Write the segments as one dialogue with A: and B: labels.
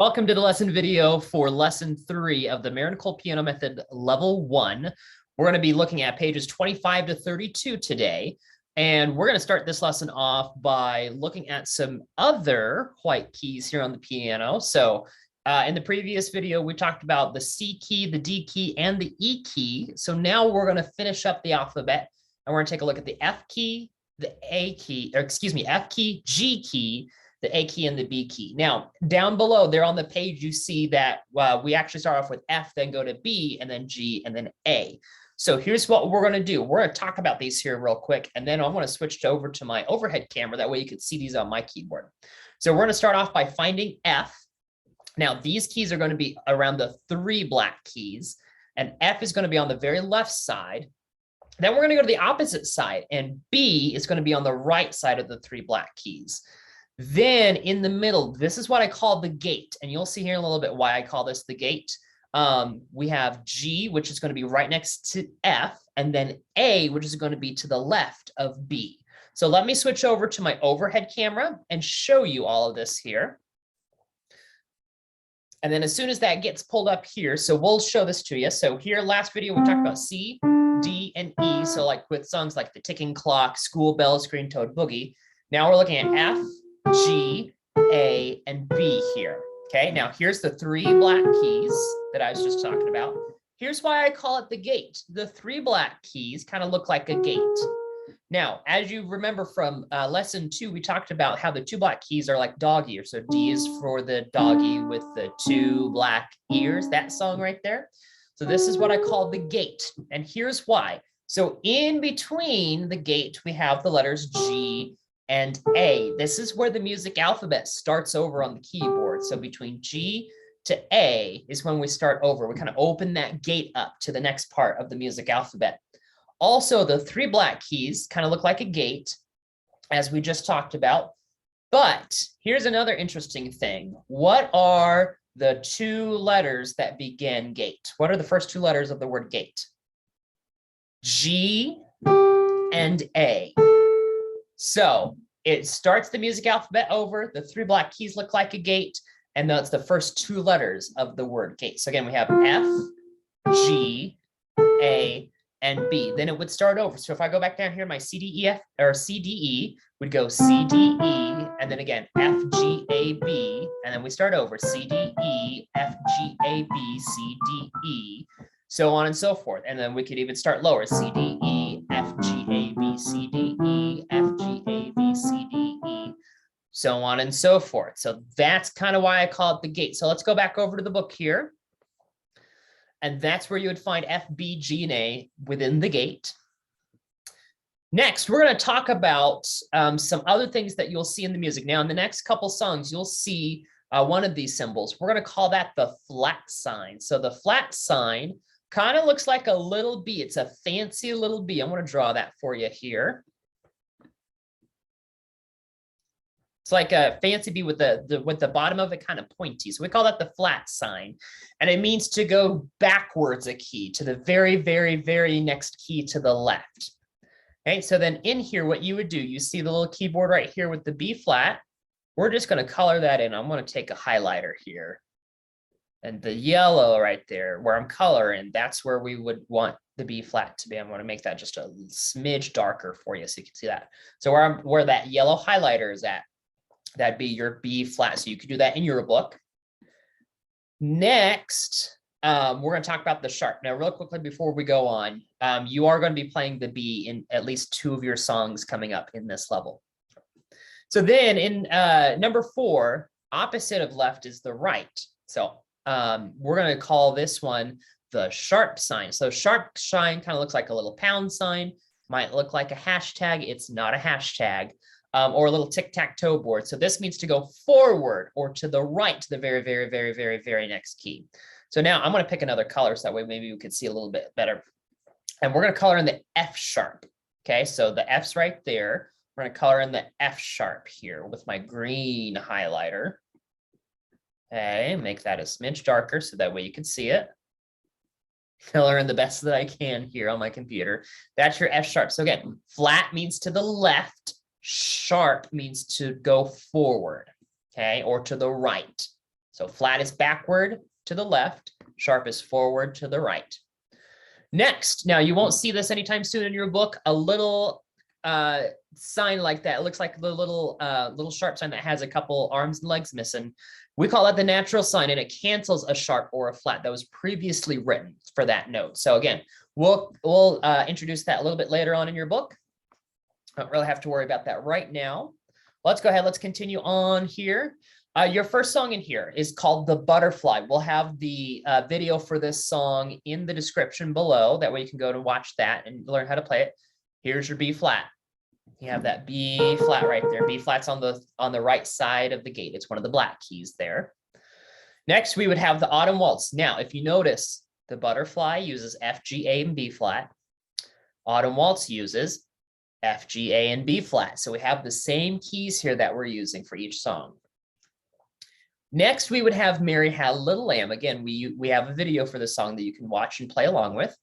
A: Welcome to the lesson video for lesson 3 of the Mayron Cole Piano Method Level 1. We're going to be looking at pages 25 to 32 today. And we're going to start this lesson off by looking at some other white keys here on the piano. So in the previous video, we talked about the C key, the D key, and the E key. So now we're going to finish up the alphabet and we're going to take a look at the F key, the A key, or excuse me, F key, G key, the A key and the B key. Now, down below there on the page, you see that we actually start off with F, then go to B, and then G, and then A. So here's what we're going to do. We're going to talk about these here real quick, and then I'm going to switch over to my overhead camera. That way you can see these on my keyboard. So we're going to start off by finding F. Now, these keys are going to be around the 3 black keys, and F is going to be on the very left side. Then we're going to go to the opposite side, and B is going to be on the right side of the 3 black keys. Then in the middle, this is what I call the gate. And you'll see here in a little bit why I call this the gate. We have G, which is going to be right next to F, and then A, which is going to be to the left of B. So let me switch over to my overhead camera and show you all of this here. And then as soon as that gets pulled up here, so we'll show this to you. So here, last video, we talked about C, D, and E. So like with songs like The Ticking Clock, School Bells, Green Toad Boogie. Now we're looking at F, G, A, and B here. Okay, now here's the 3 black keys that I was just talking about. Here's why I call it the gate. The 3 black keys kind of look like a gate. Now, as you remember from lesson 2, we talked about how the 2 black keys are like dog ears. So D is for the doggy with the 2 black ears, that song right there. So this is what I call the gate. And here's why. So in between the gate, we have the letters G and A. This is where the music alphabet starts over on the keyboard. So between G to A is when we start over. We kind of open that gate up to the next part of the music alphabet. Also, the 3 black keys kind of look like a gate, as we just talked about. But here's another interesting thing. What are the 2 letters that begin gate? What are the first 2 letters of the word gate? G and A. So it starts the music alphabet over. The 3 black keys look like a gate, and that's the first 2 letters of the word gate. So again, we have F, G, A, and B. Then it would start over. So if I go back down here, my C, D, E, F, or C, D, E would go C, D, E, and then again, F, G, A, B, and then we start over. C, D, E, F, G, A, B, C, D, E, so on and so forth. And then we could even start lower. C, D, E, F, G, A, B, C, D, E, F, G, A, B, C, D, E, so on and so forth. So that's kind of why I call it the gate. So let's go back over to the book here. And that's where you would find F, B, G, and A within the gate. Next, we're going to talk about some other things that you'll see in the music. Now, in the next couple songs, you'll see one of these symbols. We're going to call that the flat sign. So the flat sign kind of looks like a little B. It's a fancy little B. I'm going to draw that for you here. It's like a fancy B with the bottom of it kind of pointy. So we call that the flat sign. And it means to go backwards a key to the very, very, very next key to the left. Okay, so then in here, what you would do, you see the little keyboard right here with the B flat. We're just going to color that in. I'm going to take a highlighter here. And the yellow right there where I'm coloring, that's where we would want the B flat to be. I'm going to make that just a smidge darker for you so you can see that. So where that yellow highlighter is at, that'd be your B flat. So you could do that in your book. Next, we're going to talk about the sharp. Now, real quickly before we go on, you are going to be playing the B in at least 2 of your songs coming up in this level. So then in number 4, opposite of left is the right. So we're going to call this one the sharp sign. So sharp sign kind of looks like a little pound sign, might look like a hashtag. It's not a hashtag, or a little tic-tac-toe board. So this means to go forward or to the right to the very, very, very, very, very next key. So now I'm going to pick another color so that way maybe we could see a little bit better. And we're going to color in the F sharp. Okay, so the F's right there. We're going to color in the F sharp here with my green highlighter. Okay, make that a smidge darker so that way you can see it. Color in the best that I can here on my computer. That's your F sharp. So again, flat means to the left. Sharp means to go forward. Okay, or to the right. So flat is backward to the left, sharp is forward to the right. Next, now you won't see this anytime soon in your book, a little sign like that. It looks like the little sharp sign that has a couple arms and legs missing. We call that the natural sign, and it cancels a sharp or a flat that was previously written for that note. So again, we'll introduce that a little bit later on in your book. Don't really have to worry about that right now. Let's go ahead. Let's continue on here. Your first song in here is called The Butterfly. We'll have the video for this song in the description below. That way you can go to watch that and learn how to play it. Here's your B flat. You have that B flat right there. B flat's on the right side of the gate. It's one of the black keys there. Next, we would have the Autumn Waltz. Now, if you notice, the Butterfly uses F, G, A, and B flat. Autumn Waltz uses F, G, A, and B flat. So we have the same keys here that we're using for each song. Next, we would have Mary Had a Little Lamb. Again, we have a video for the song that you can watch and play along with.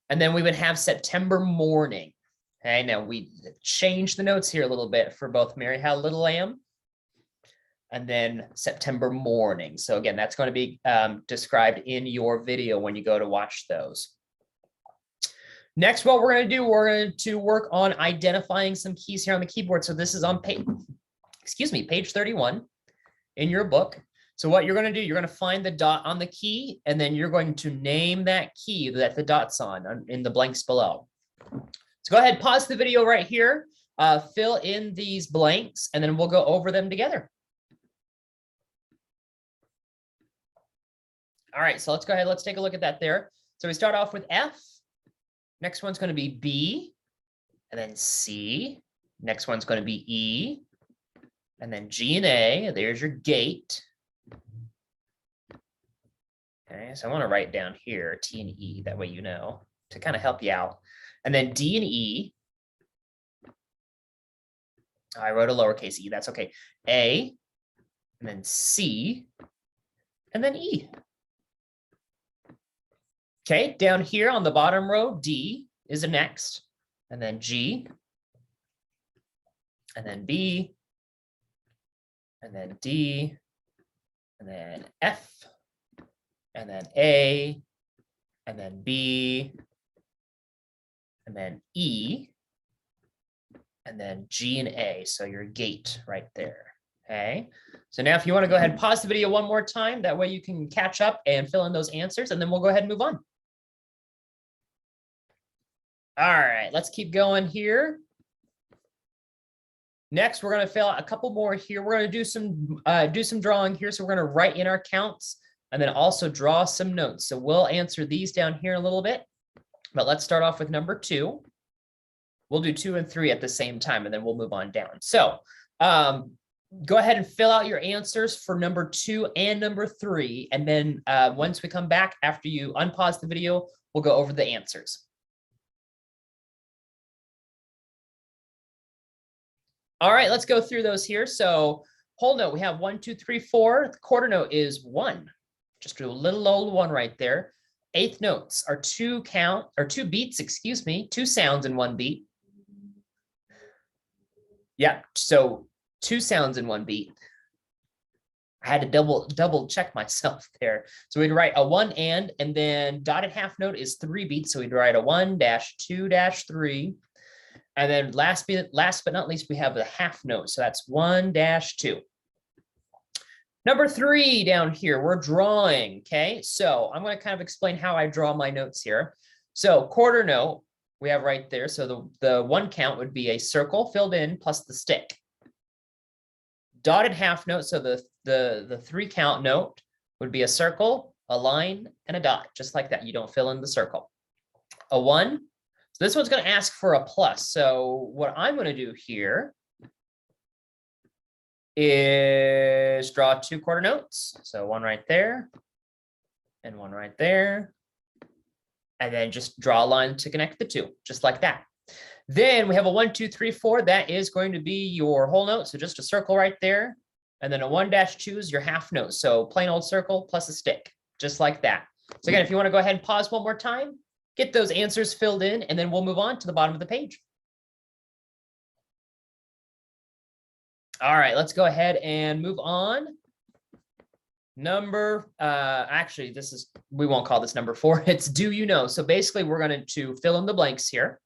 A: And then we would have September Morning. Okay, now we changed the notes here a little bit for both Mary Had a Little Lamb and then September Morning. So again, that's going to be described in your video when you go to watch those. Next, what we're going to do, we're going to work on identifying some keys here on the keyboard. So this is on page 31 in your book. So what you're going to do, you're going to find the dot on the key, and then you're going to name that key that the dot's on in the blanks below. So go ahead, pause the video right here, fill in these blanks, and then we'll go over them together. All right, so let's go ahead. Let's take a look at that there. So we start off with F. Next one's going to be B, and then C. Next one's going to be E, and then G and A. There's your gate. Okay, so I want to write down here T and E. That way you know, to kind of help you out. And then D and E. I wrote a lowercase e. That's okay. A, and then C, and then E. Okay, down here on the bottom row, D is the next, and then G, and then B, and then D, and then F, and then A, and then B, and then E, and then G and A. So your gate right there. Okay. So now if you want to go ahead and pause the video one more time, that way you can catch up and fill in those answers, and then we'll go ahead and move on. All right, let's keep going here. Next, we're going to fill out a couple more here. We're going to do some drawing here. So we're going to write in our counts and then also draw some notes. So we'll answer these down here in a little bit. But let's start off with number 2. We'll do 2 and 3 at the same time, and then we'll move on down. So go ahead and fill out your answers for number 2 and number 3. And then once we come back, after you unpause the video, we'll go over the answers. All right, let's go through those here. So whole note, we have 1, 2, 3, 4. The quarter note is 1. Just do a little old 1 right there. Eighth notes are 2 beats, excuse me, 2 sounds in 1 beat. Yeah, so 2 sounds in 1 beat. I had to double check myself there. So we'd write a 1 and then dotted half note is 3 beats. So we'd write a 1-2-3. And then last but not least, we have the half note. So that's 1-2. Number 3 down here, we're drawing, okay? So I'm going to kind of explain how I draw my notes here. So quarter note, we have right there. So the 1 count would be a circle filled in plus the stick. Dotted half note, so the 3 count note would be a circle, a line, and a dot, just like that. You don't fill in the circle. A 1. So this one's going to ask for a plus. So what I'm going to do here is draw 2 quarter notes. So 1 right there and 1 right there. And then just draw a line to connect the 2, just like that. Then we have a 1, 2, 3, 4. That is going to be your whole note. So just a circle right there. And then a 1-2 is your half note. So plain old circle plus a stick, just like that. So again, if you want to go ahead and pause one more time, get those answers filled in, and then we'll move on to the bottom of the page. All right, let's go ahead and move on. Actually, we won't call this number 4. It's do you know? So basically we're going to fill in the blanks here.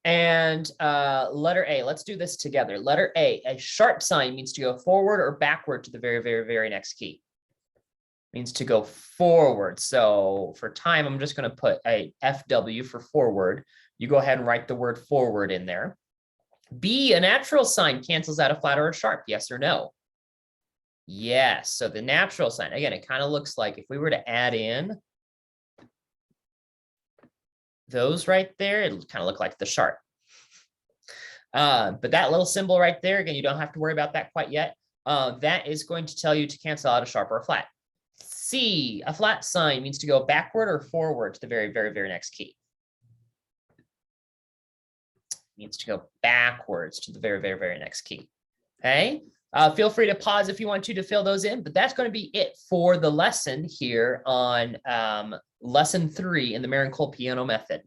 A: And letter A, let's do this together. Letter A sharp sign means to go forward or backward to the very, very, very next key. Means to go forward. So for time, I'm just going to put a FW for forward. You go ahead and write the word forward in there. B, a natural sign cancels out a flat or a sharp. Yes or no? Yes. So the natural sign, again, it kind of looks like if we were to add in those right there, it'll kind of look like the sharp. But that little symbol right there, again, you don't have to worry about that quite yet. That is going to tell you to cancel out a sharp or a flat. C, a flat sign means to go backward or forward to the very, very, very next key. Means to go backwards to the very, very, very next key. Okay. Feel free to pause if you want to fill those in, but that's going to be it for the lesson here on lesson 3 in the Mayron Cole piano method.